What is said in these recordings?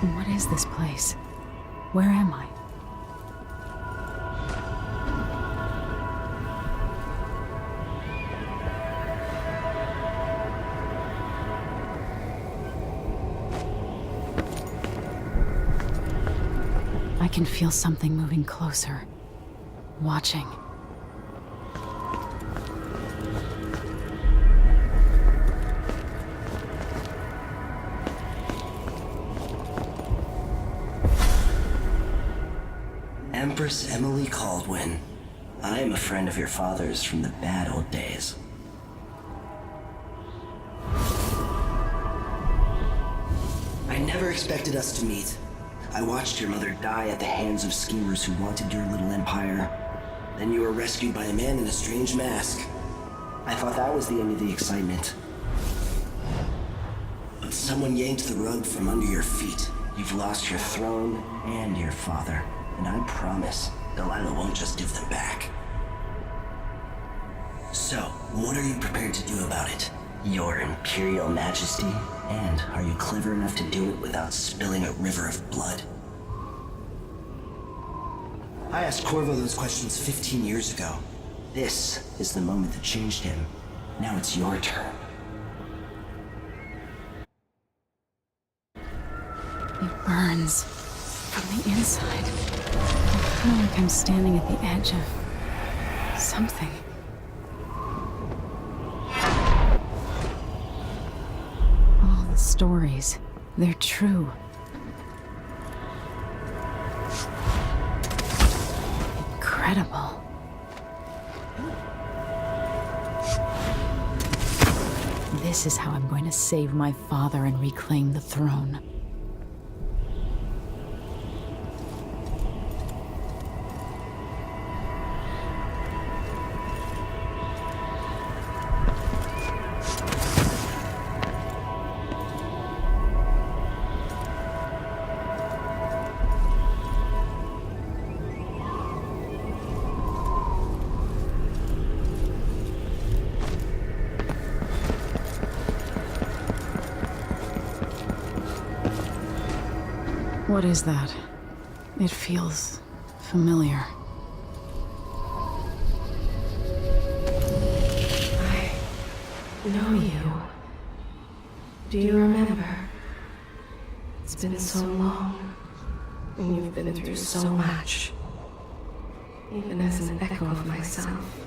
What is this place? Where am I? I can feel something moving closer. Watching. Empress Emily Kaldwin. I am a friend of your father's from the bad old days. I never expected us to meet. I watched your mother die at the hands of schemers who wanted your little empire. Then you were rescued by a man in a strange mask. I thought that was the end of the excitement. But someone yanked the rug from under your feet. You've lost your throne and your father. And I promise, Delilah won't just give them back. So, what are you prepared to do about it? Your Imperial Majesty? And are you clever enough to do it without spilling a river of blood? I asked Corvo those questions 15 years ago. This is the moment that changed him. Now it's your turn. It burns from the inside. I feel like I'm standing at the edge of something. All the stories, they're true. Incredible. This is how I'm going to save my father and reclaim the throne. What is that? It feels familiar. I know you. Do you remember? It's been so long, and you've been through so much. Even as an echo of myself,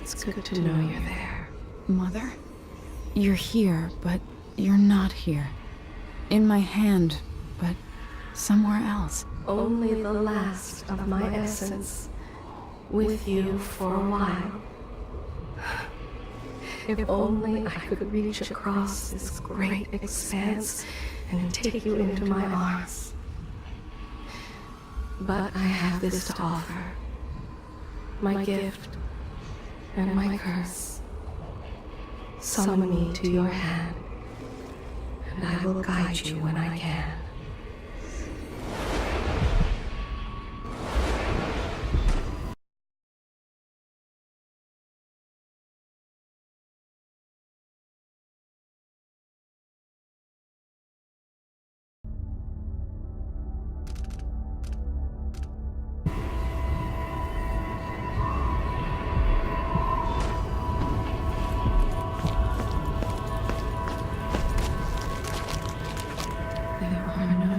it's good to know you're there. Mother? You're here, but you're not here. In my hand, but somewhere else. Only the last of my essence, with you for a while. If only I could reach across this great expanse and take you into my arms. But I have this to offer. My gift and my curse. Summon me to your hand, and I will guide you when I can.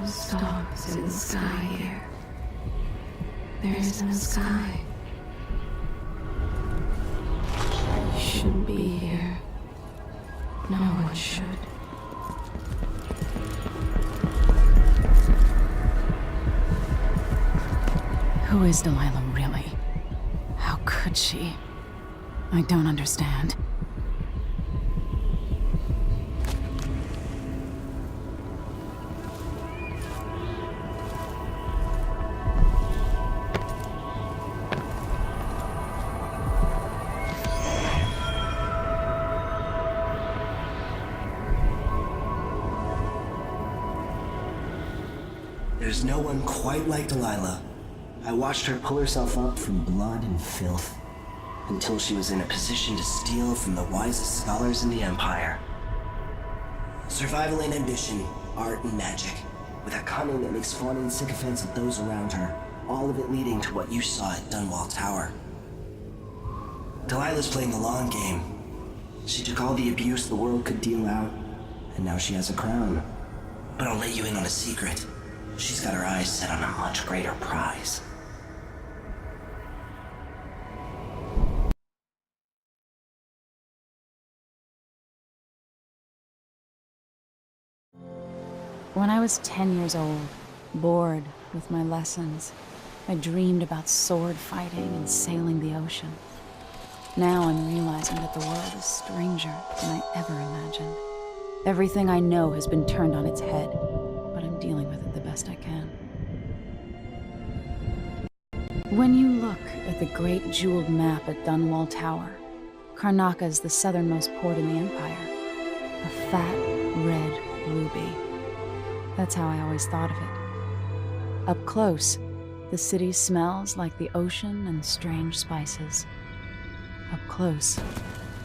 Stars in the sky here. There isn't a sky. You shouldn't be here. No one should. Who is Delilah really? How could she? I don't understand. There's no one quite like Delilah. I watched her pull herself up from blood and filth, until she was in a position to steal from the wisest scholars in the Empire. Survival and ambition, art and magic, with a cunning that makes fawning sycophants of those around her, all of it leading to what you saw at Dunwall Tower. Delilah's playing the long game. She took all the abuse the world could deal out, and now she has a crown. But I'll let you in on a secret. She's got her eyes set on a much greater prize. When I was 10 years old, bored with my lessons, I dreamed about sword fighting and sailing the ocean. Now I'm realizing that the world is stranger than I ever imagined. Everything I know has been turned on its head, but I'm dealing with it the best I can. When you look at the great jeweled map at Dunwall Tower, Karnaca is the southernmost port in the Empire. A fat, red ruby. That's how I always thought of it. Up close, the city smells like the ocean and strange spices. Up close,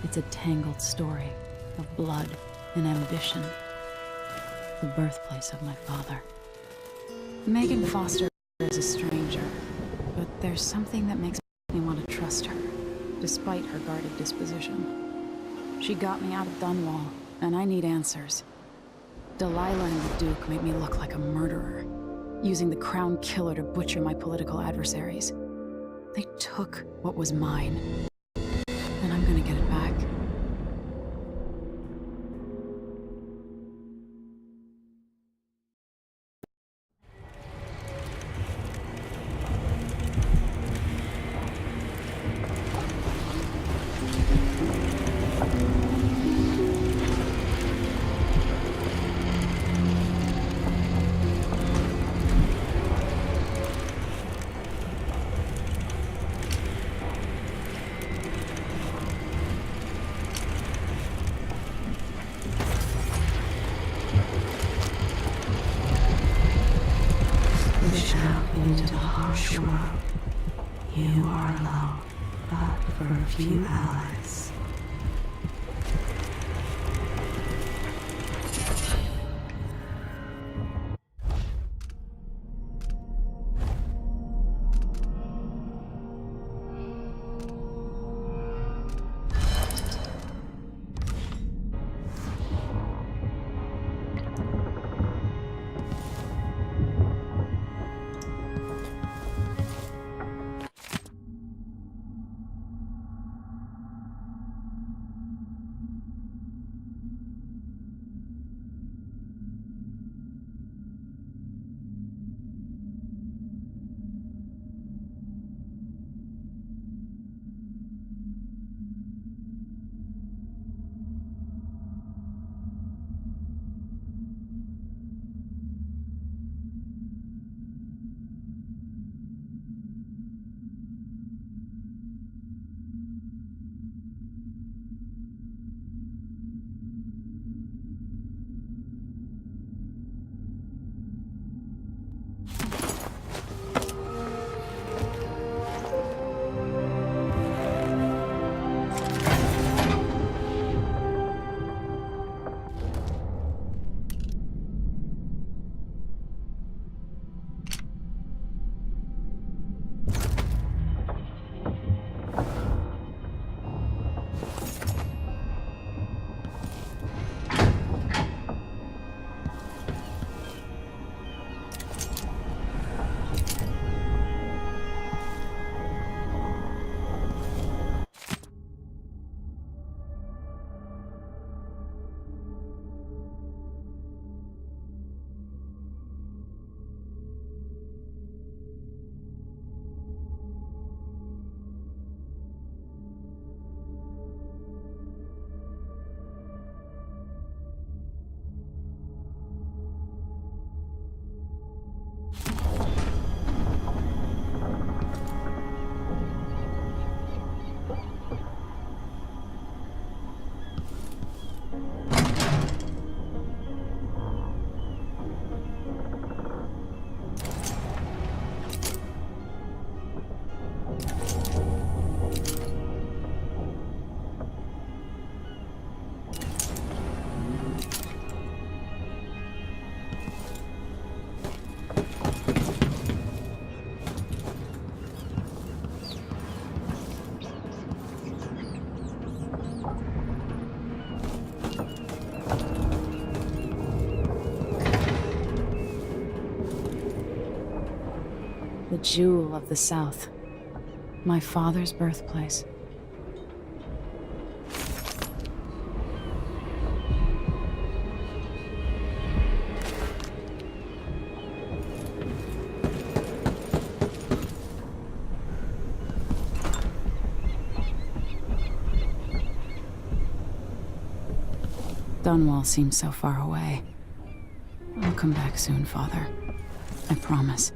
it's a tangled story of blood and ambition. The birthplace of my father. Megan Foster is a stranger, but there's something that makes me want to trust her, despite her guarded disposition. She got me out of Dunwall, and I need answers. Delilah and the Duke made me look like a murderer, using the Crown Killer to butcher my political adversaries. They took what was mine, and I'm gonna get it back. Into the harsh world. You are alone, but for a few allies. The jewel of the South. My father's birthplace. Dunwall seems so far away. I'll come back soon, Father. I promise.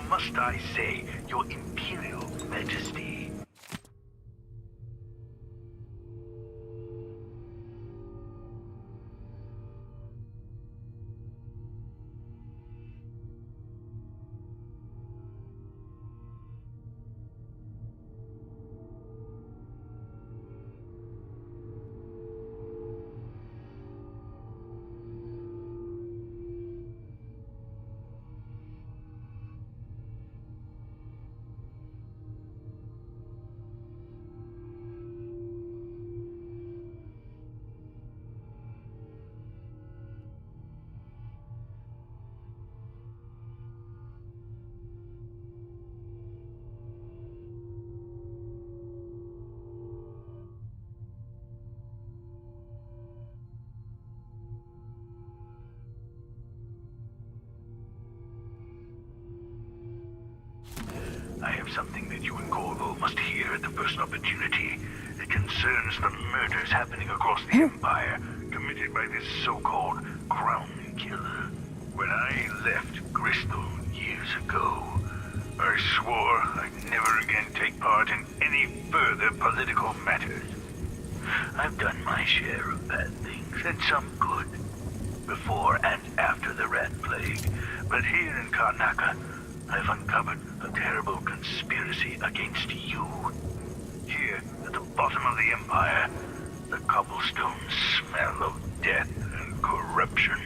Must I say, Your Imperial Majesty? something that you and Corvo must hear at the first opportunity. It concerns the murders happening across the Empire, committed by this so-called Crown Killer. When I left Crystal years ago, I swore I'd never again take part in any further political matters. I've done my share of bad things, and some good, before and after the Rat Plague. But here in Karnaca, I've uncovered a terrible conspiracy against you. Here, at the bottom of the Empire, the cobblestones smell of death and corruption.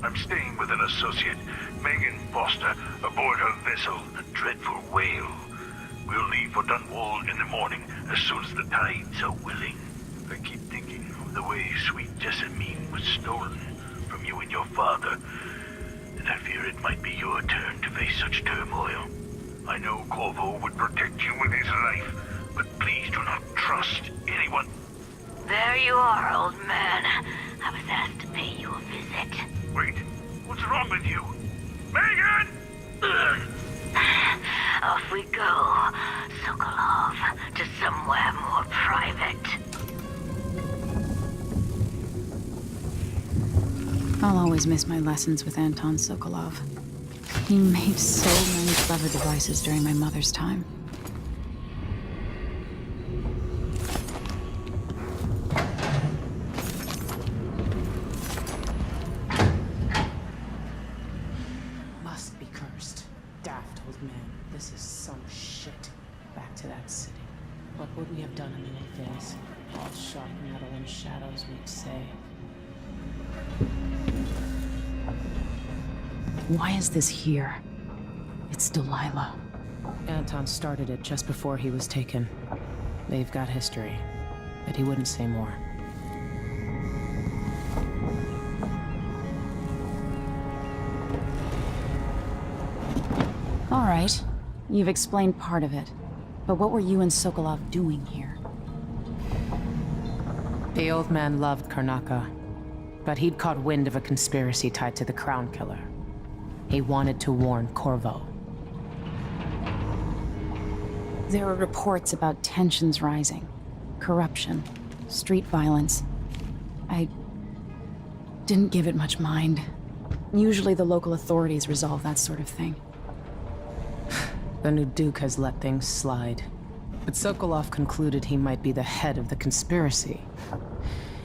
I'm staying with an associate, Megan Foster, aboard her vessel, the Dreadful Whale. We'll leave for Dunwall in the morning, as soon as the tides are willing. I keep thinking of the way sweet Jessamine was stolen from you and your father, and I fear it might be your turn to face such turmoil. I know Corvo would protect you with his life, but please do not trust anyone. There you are, old man. I was asked to pay you a visit. Wait, what's wrong with you? Megan! Off we go, Sokolov, to somewhere more private. I'll always miss my lessons with Anton Sokolov. He made so many clever devices during my mother's time. Must be cursed. Daft old man. This is some shit. Back to that city. What would we have done in the old days? All sharp metal and shadows, we'd say. Why is this here? It's Delilah. Anton started it just before he was taken. They've got history, but he wouldn't say more. All right. You've explained part of it. But what were you and Sokolov doing here? The old man loved Karnaca, but he'd caught wind of a conspiracy tied to the Crown Killer. He wanted to warn Corvo. There were reports about tensions rising, corruption, street violence. I didn't give it much mind. Usually the local authorities resolve that sort of thing. The new Duke has let things slide. But Sokolov concluded he might be the head of the conspiracy.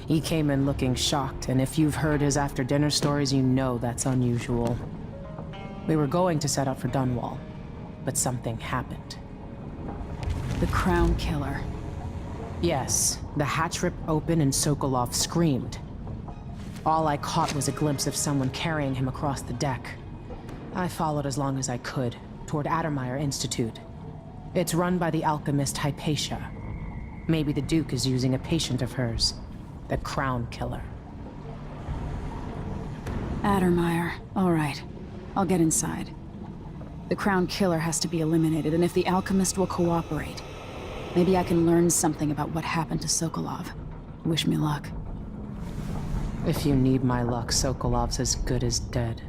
He came in looking shocked, and if you've heard his after-dinner stories, you know that's unusual. We were going to set out for Dunwall, but something happened. The Crown Killer. Yes, the hatch ripped open and Sokolov screamed. All I caught was a glimpse of someone carrying him across the deck. I followed as long as I could, toward Addermeyer Institute. It's run by the alchemist Hypatia. Maybe the Duke is using a patient of hers, the Crown Killer. Addermeyer. All right. I'll get inside. The Crown Killer has to be eliminated, and if the alchemist will cooperate, maybe I can learn something about what happened to Sokolov. Wish me luck. If you need my luck, Sokolov's as good as dead.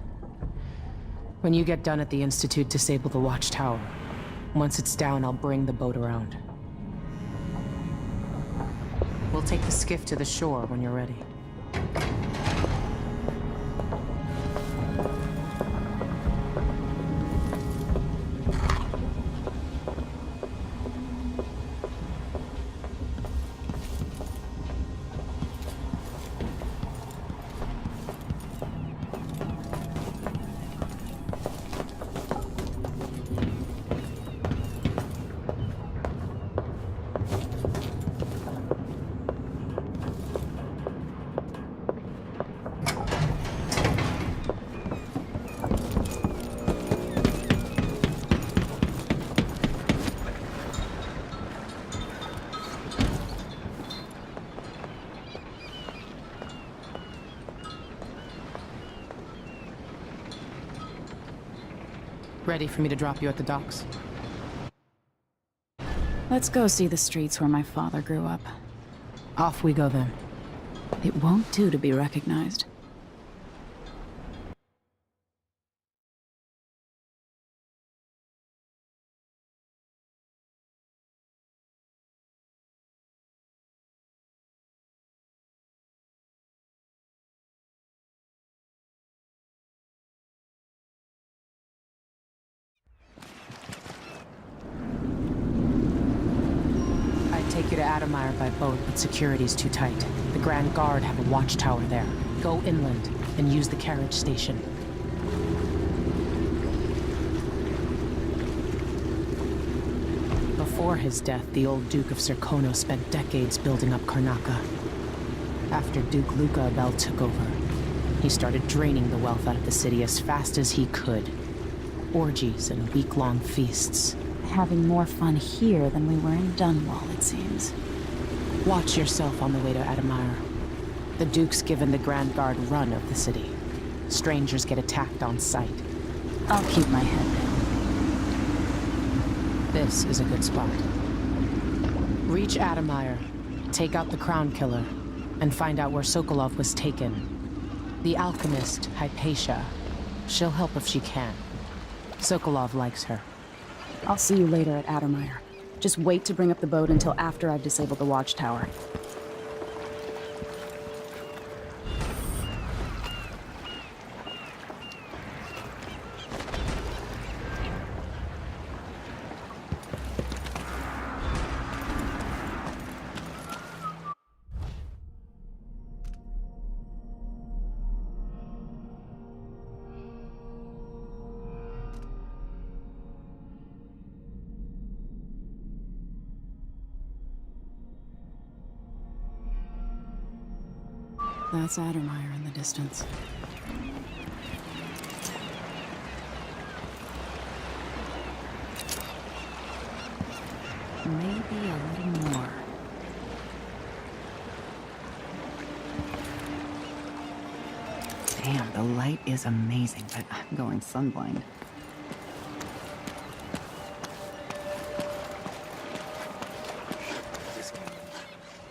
When you get done at the Institute, disable the watchtower. Once it's down, I'll bring the boat around. We'll take the skiff to the shore when you're ready. Ready for me to drop you at the docks? Let's go see the streets where my father grew up. Off we go then. It won't do to be recognized. Adamire by boat, but security's too tight. The Grand Guard have a watchtower there. Go inland and use the carriage station. Before his death, the old Duke of Serkono spent decades building up Karnaca. After Duke Luca Abel took over, he started draining the wealth out of the city as fast as he could. Orgies and week-long feasts. Having more fun here than we were in Dunwall, it seems. Watch yourself on the way to Adamire. The Duke's given the Grand Guard run of the city. Strangers get attacked on sight. I'll keep my head down. This is a good spot. Reach Adamire, take out the Crown Killer, and find out where Sokolov was taken. The alchemist, Hypatia. She'll help if she can. Sokolov likes her. I'll see you later at Adamire. Just wait to bring up the boat until after I've disabled the watchtower. That's Adamire in the distance. Maybe a little more. Damn, the light is amazing, but I'm going sunblind.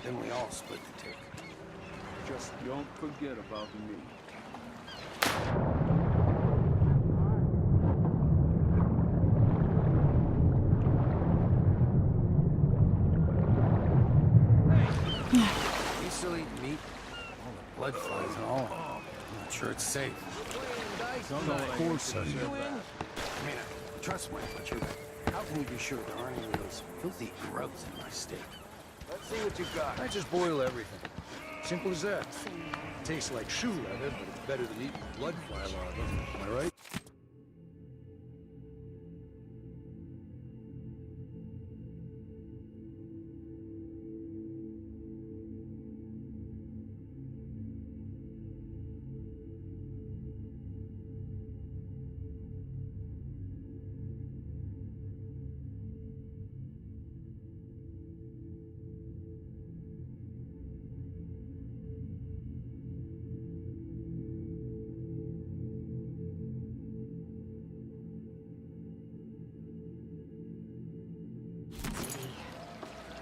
Then we all split the take. Just don't forget about me. You still eat meat? All the blood flies and all. I'm not sure it's safe. Don't know, of course I do. I mean, trust me, but how can you be sure there aren't any of those filthy grubs in my steak? Let's see what you got. I just boil everything. Simple as that. Tastes like shoe leather, but it's better than eating blood fly larvae. Am I right?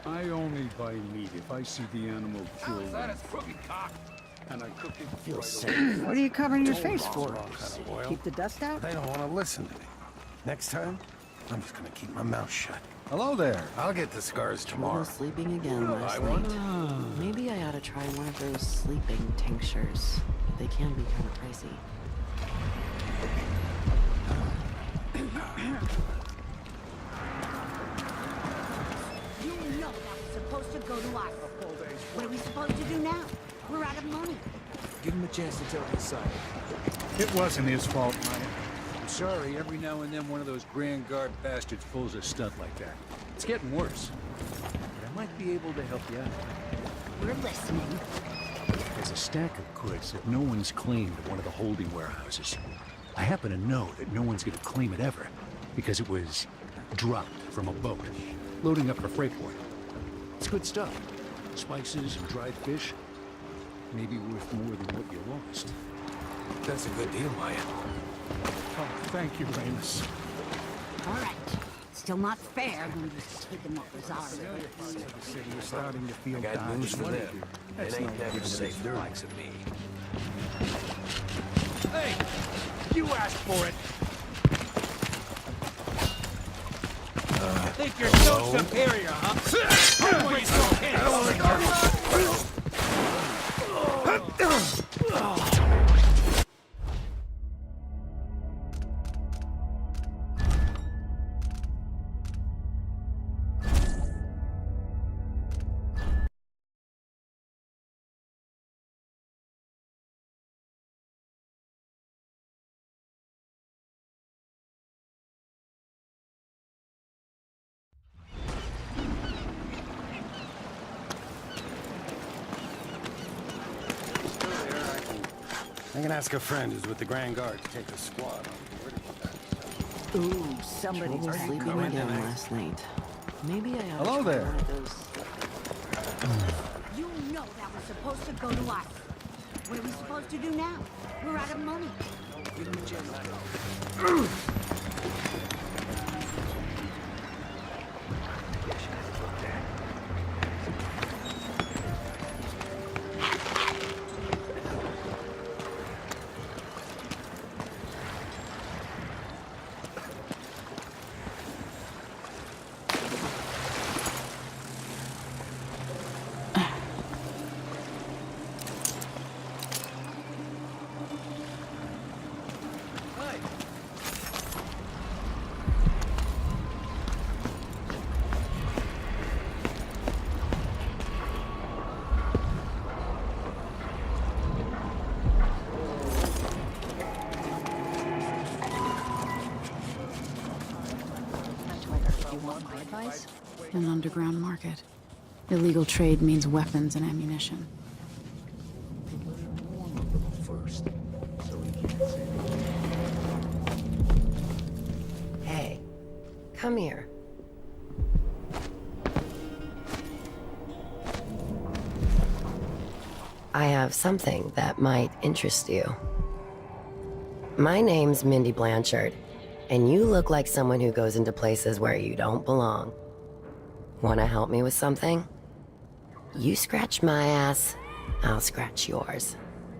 I only buy meat if I see the animal killed. And I cook it Feel right safe. away. What are you covering your face for? Wrong kind of oil. Keep the dust out? They don't want to listen to me. Next time, I'm just gonna keep my mouth shut. Hello there. I'll get the scars tomorrow. Sleeping again last I want. night. Maybe I ought to try one of those sleeping tinctures. They can be kind of pricey. You know that was supposed to go to us. What are we supposed to do now? We're out of money. Give him a chance to tell his side. It wasn't his fault, Maya. I'm sorry, every now and then one of those Grand Guard bastards pulls a stunt like that. It's getting worse. But I might be able to help you out. We're listening. There's a stack of goods that no one's claimed at one of the holding warehouses. I happen to know that no one's going to claim it ever, because it was dropped from a boat, loading up for Freightport. It's good stuff. Spices and dried fish. Maybe worth more than what you lost. That's a good deal, Maya. Oh, thank you, Ramus. All right. Still not fair when you've taken what was ours. You're starting to feel I got dodgy. news for them. That's It ain't not never giving safe us for the dirt. likes of me. Hey! You asked for it! Think you're so superior, huh? I'm where you so handsome. I can ask a friend who's with the Grand Guard to take a squad on board. Ooh, somebody's I was back. sleeping again last night. Maybe I ought to Hello try there. one of those. You know that was supposed to go to us. What are we supposed to do now? We're out of money. An underground market. Illegal trade means weapons and ammunition. Hey, come here. I have something that might interest you. My name's Mindy Blanchard, and you look like someone who goes into places where you don't belong. Wanna help me with something? You scratch my ass, I'll scratch yours.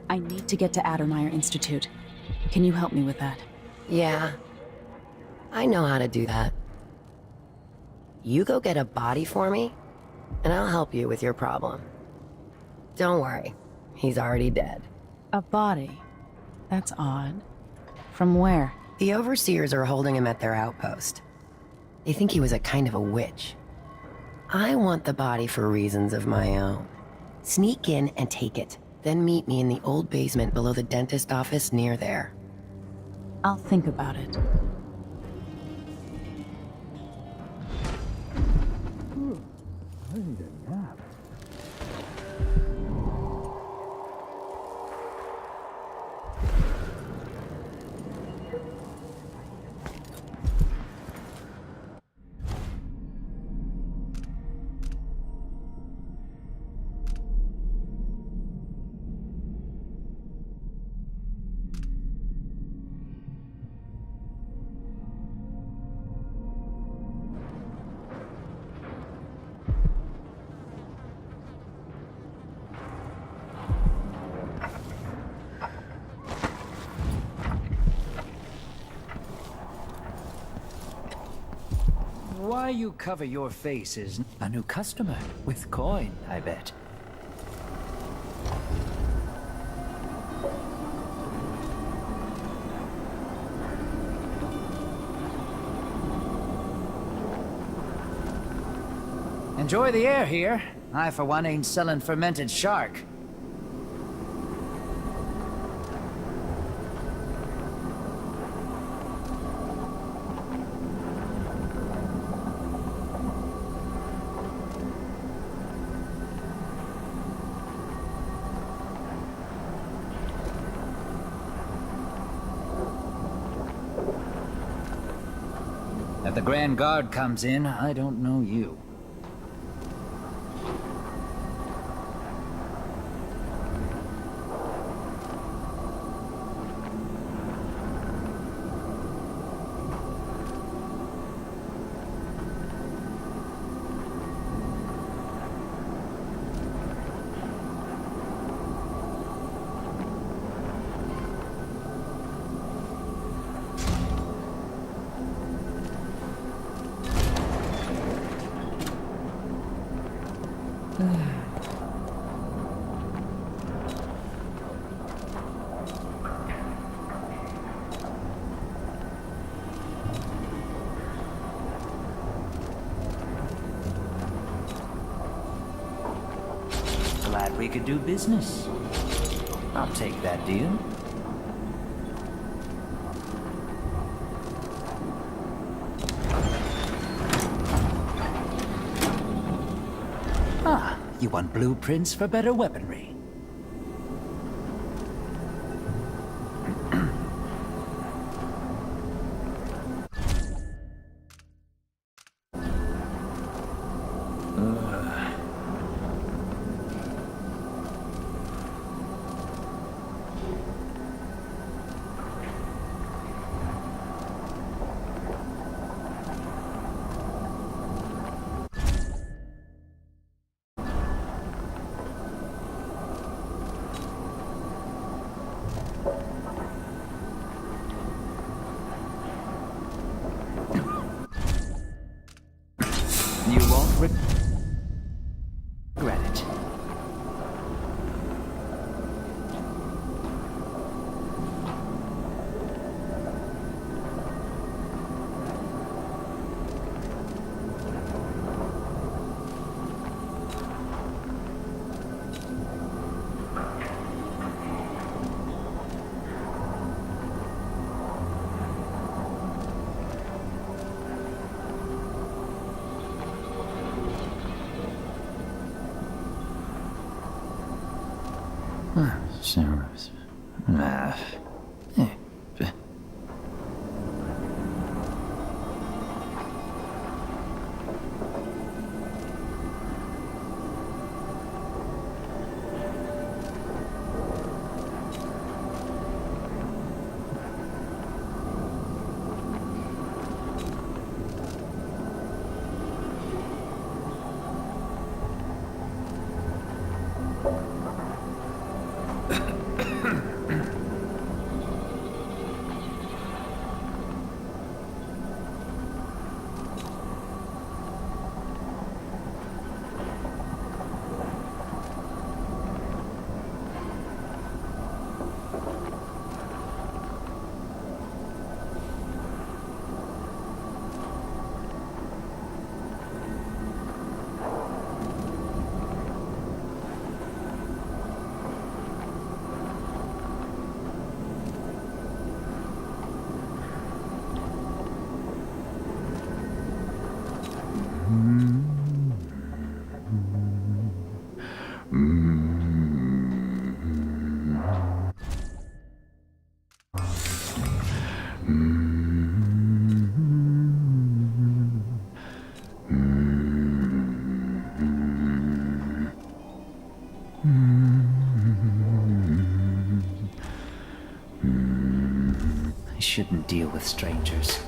I need to get to Addermeyer Institute. Can you help me with that? Yeah, I know how to do that. You go get a body for me, and I'll help you with your problem. Don't worry, he's already dead. A body? That's odd. From where? The overseers are holding him at their outpost. They think he was a kind of a witch. I want the body for reasons of my own. Sneak in and take it, then meet me in the old basement below the dentist office near there. I'll think about it. Why you cover your face is a new customer with coin, I bet. Enjoy the air here. I, for one, ain't selling fermented shark. If the Grand Guard comes in, I don't know you. Glad we could do business. I'll take that deal. Ah, you want blueprints for better weaponry. regret it. I shouldn't deal with strangers.